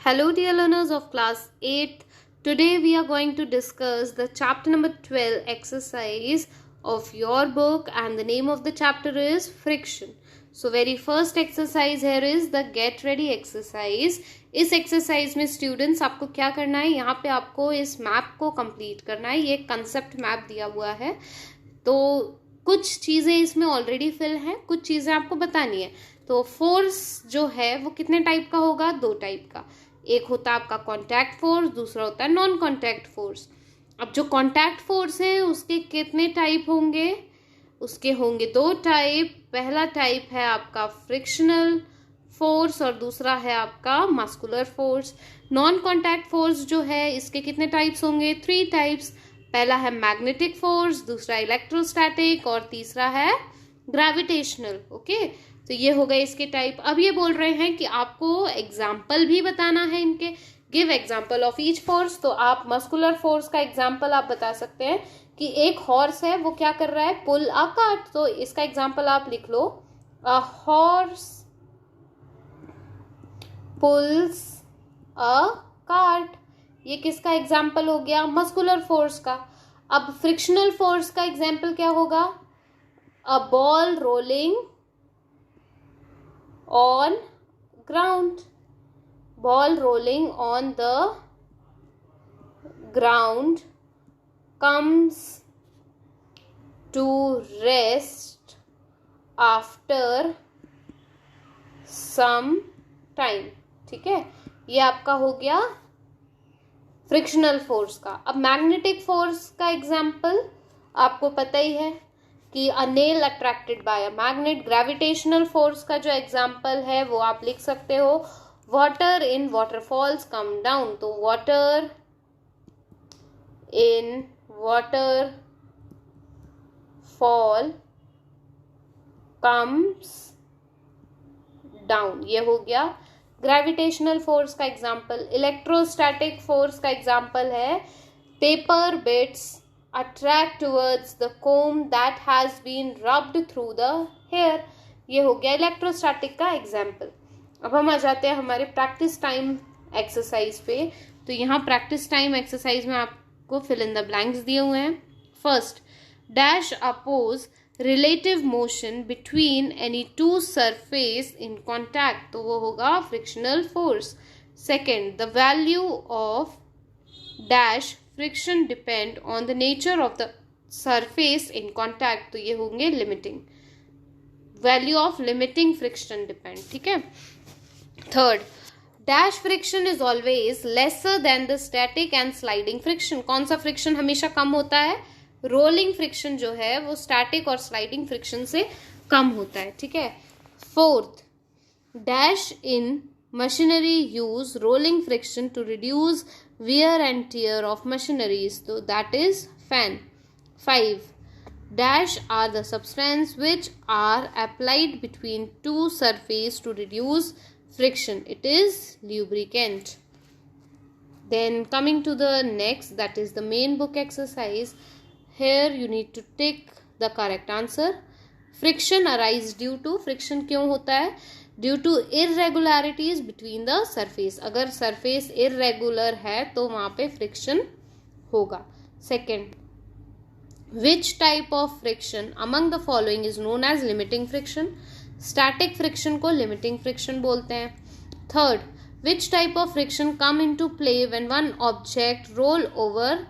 Hello dear learners of class 8th. Today we are going to discuss the chapter number 12 exercise of your book, and the name of the chapter is friction. So very first exercise here is the get ready exercise. इस exercise में students आपको क्या करना है, यहाँ पे आपको इस map को complete करना है. ये concept map दिया हुआ है, तो कुछ चीज़ें इसमें ऑलरेडी फिल हैं, कुछ चीज़ें आपको बतानी है. तो फोर्स जो है वो कितने टाइप का होगा? दो टाइप का. एक होता है आपका कॉन्टैक्ट फोर्स, दूसरा होता है नॉन कॉन्टैक्ट फोर्स. अब जो कॉन्टैक्ट फोर्स है उसके कितने टाइप होंगे? उसके होंगे दो टाइप. पहला टाइप है आपका फ्रिक्शनल फोर्स और दूसरा है आपका muscular force. Non contact force जो है इसके कितने टाइप्स होंगे? 3 टाइप्स. पहला है मैग्नेटिक फोर्स, दूसरा इलेक्ट्रोस्टैटिक और तीसरा है ग्रेविटेशनल. ओके, तो ये हो गए इसके टाइप. अब ये बोल रहे हैं कि आपको एग्जाम्पल भी बताना है इनके. Give example of each force. तो आप मस्कुलर फोर्स का एग्जाम्पल आप बता सकते हैं कि एक हॉर्स है, वो क्या कर रहा है? Pull a cart. तो इसका एग्जाम्पल आप लिख लो, a horse pulls a cart. ये किसका एग्जाम्पल हो गया? मस्कुलर फोर्स का. अब फ्रिक्शनल फोर्स का एग्जाम्पल क्या होगा? A ball rolling on ground. Ball rolling on the ground comes to rest after some time. ठीक है, ये आपका हो गया फ्रिक्शनल फोर्स का. अब मैग्नेटिक फोर्स का एग्जाम्पल आपको पता ही है कि a nail attracted by a magnet. Gravitational force का जो एग्जाम्पल है वो आप लिख सकते हो, water in waterfalls come down. तो water in water fall comes down. ये हो गया ग्रेविटेशनल फोर्स का एग्जाम्पल. इलेक्ट्रोस्टैटिक फोर्स का एग्जाम्पल है paper bits attract towards the comb that has been rubbed through the hair. ये हो गया इलेक्ट्रोस्टैटिक का एग्जाम्पल. अब हम आ जाते हैं हमारे प्रैक्टिस टाइम एक्सरसाइज पे. तो यहाँ प्रैक्टिस टाइम एक्सरसाइज में आपको फिल इन द ब्लैंक्स दिए हुए हैं. First, dash oppose relative motion between any two surface in contact. तो वो होगा frictional force. Second, the value of dash friction depend on the nature of the surface in contact. तो ये होंगे limiting. Value of limiting friction depend. ठीक है. Third, dash friction is always lesser than the static and sliding friction. कौन सा friction हमेशा कम होता है? Rolling friction जो है वो static और sliding friction से कम होता है. ठीक है. Fourth, dash in machinery use rolling friction to reduce wear and tear of machineries. So that is fan. 5, dash are the substance which are applied between two surface to reduce friction. It is lubricant. Then coming to the next, that is the main book exercise. Here you need to tick the correct answer. Friction arise due to, friction क्यों होता है? Due to irregularities between the surface. अगर surface irregular है तो वहां पे friction होगा. Second, which type of friction among the following is known as limiting friction. Static friction को लिमिटिंग फ्रिक्शन बोलते हैं. Third, which type of friction come in to play when one object roll over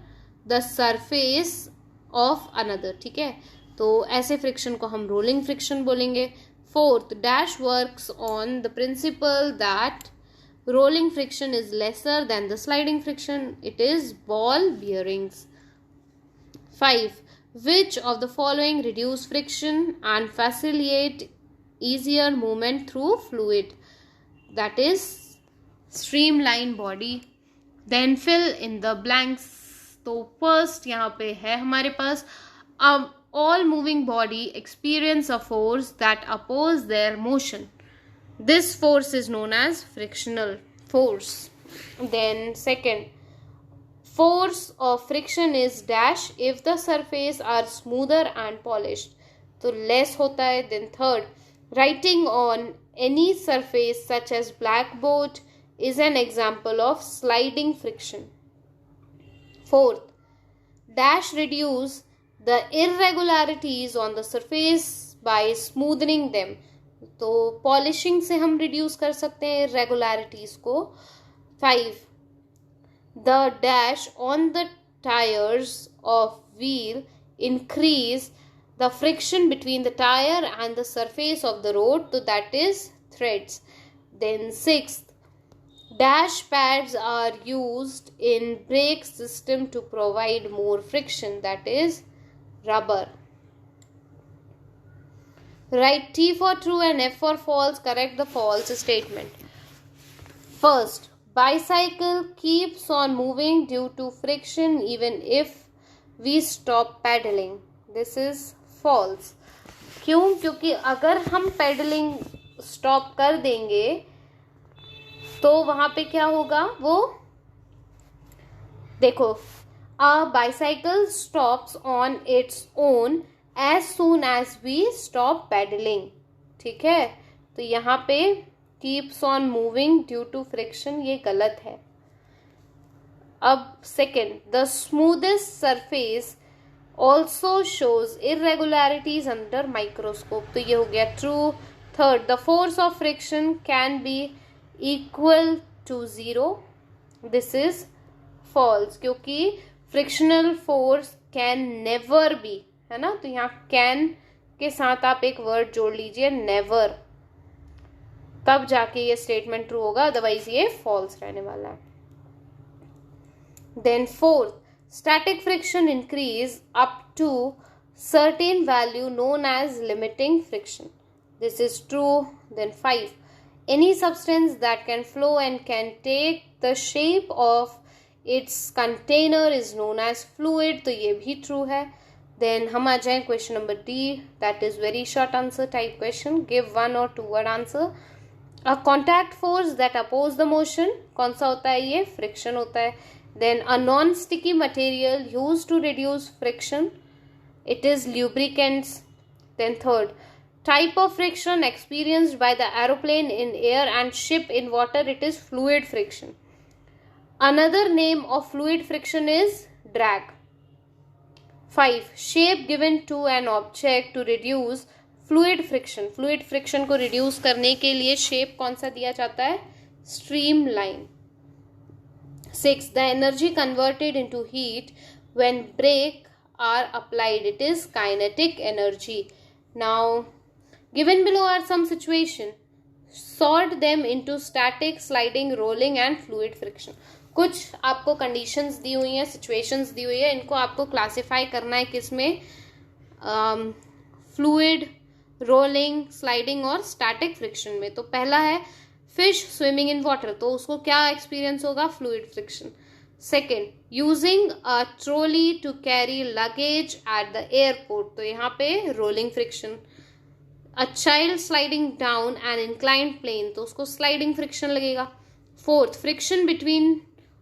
the surface of another. ठीक है, तो ऐसे friction को हम rolling friction बोलेंगे. Fourth, dash works on the principle that rolling friction is lesser than the sliding friction. It is ball bearings. 5, which of the following reduce friction and facilitate easier movement through fluid? That is streamline body. Then fill in the blanks. तो first यहाँ पे है हमारे पास all moving body experience a force that oppose their motion. This force is known as frictional force. Then second, force of friction is dash if the surface are smoother and polished. तो less होता है. Then third, writing on any surface such as blackboard is an example of sliding friction. Fourth, dash reduce the irregularities on the surface by smoothing them. तो polishing से हम reduce कर सकते हैं irregularities को. 5, the dash on the tires of wheel increase the friction between the tire and the surface of the road, so that is threads. Then 6th, dash pads are used in brake system to provide more friction, that is rubber. Write T for true and F for false. Correct the false statement. First, bicycle keeps on moving due to friction even if we stop pedaling. This is false. क्यों? क्योंकि अगर हम pedalling stop कर देंगे तो वहां पे क्या होगा, वो देखो, a bicycle stops on its own as soon as we stop pedaling. ठीक है, तो यहाँ पे keeps on moving due to friction ये गलत है. अब second, the smoothest surface also shows irregularities under microscope. तो ये हो गया true. Third, the force of friction can be equal to 0. This is false, क्योंकि frictional force can never be, है ना. तो यहाँ can के साथ आप एक वर्ड जोड़ लीजिए never, तब जाके ये स्टेटमेंट ट्रू होगा, अदरवाइज ये फॉल्स रहने वाला है. Then fourth, static friction increase up to certain value known as limiting friction. This is true. Then 5, any substance that can flow and can take the shape of its container is known as fluid. तो ये भी true है. Then हम आ जाएं question number D. That is very short answer type question. Give 1 or 2 word answer. A contact force that oppose the motion. कौन सा होता है ये? फ्रिक्शन होता है. Then a non-sticky material used to reduce friction. It is lubricants. Then third, type of friction experienced by the aeroplane in air and ship in water. It is fluid friction. Another name of fluid friction is drag. 5, shape given to an object to reduce fluid friction. Fluid friction को reduce करने के लिए shape कौन सा दिया जाता है? Streamline. 6, the energy converted into heat when brake are applied. It is kinetic energy. Now, given below are some situation. Sort them into static, sliding, rolling and fluid friction. कुछ आपको कंडीशंस दी हुई हैं, situations दी हुई है, इनको आपको classify करना है किसमें? फ्लूइड, रोलिंग, स्लाइडिंग और स्टैटिक फ्रिक्शन में. तो पहला है फिश स्विमिंग इन वाटर, तो उसको क्या एक्सपीरियंस होगा? Fluid friction. Second, using a trolley to carry luggage at the airport, तो यहाँ पे rolling friction. A child sliding down an inclined plane, तो उसको स्लाइडिंग फ्रिक्शन लगेगा. Fourth, friction between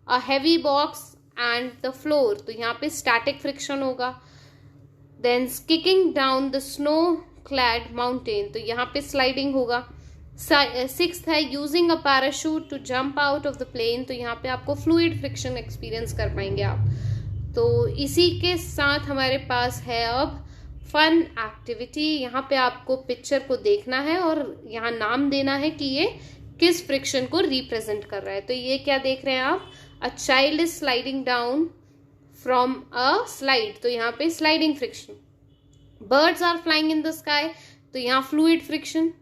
a heavy box and the floor, तो यहाँ पे static friction होगा. Then kicking down the snow clad mountain, तो यहाँ पे स्लाइडिंग होगा. सिक्स्थ है using a parachute to jump out of the plane, तो यहाँ पे आपको फ्लूइड फ्रिक्शन एक्सपीरियंस कर पाएंगे आप. तो इसी के साथ हमारे पास है अब फन एक्टिविटी. यहाँ पे आपको पिक्चर को देखना है और यहाँ नाम देना है कि ये किस फ्रिक्शन को रिप्रेजेंट कर रहा है. तो ये क्या देख रहे हैं आप? A child is sliding down from a slide, तो यहाँ पे sliding friction. Birds are flying in the sky, तो यहाँ fluid friction.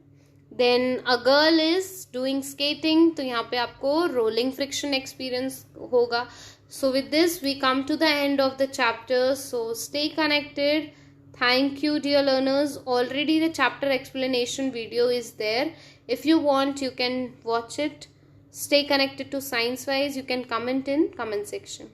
Then a girl is doing skating, तो यहाँ पे आपको रोलिंग फ्रिक्शन एक्सपीरियंस होगा. So with this we come to the end of the chapter. So stay connected. Thank you dear learners. Already the chapter explanation video is there. If you want you can watch it. Stay connected to Science Wise. You can comment in comment section.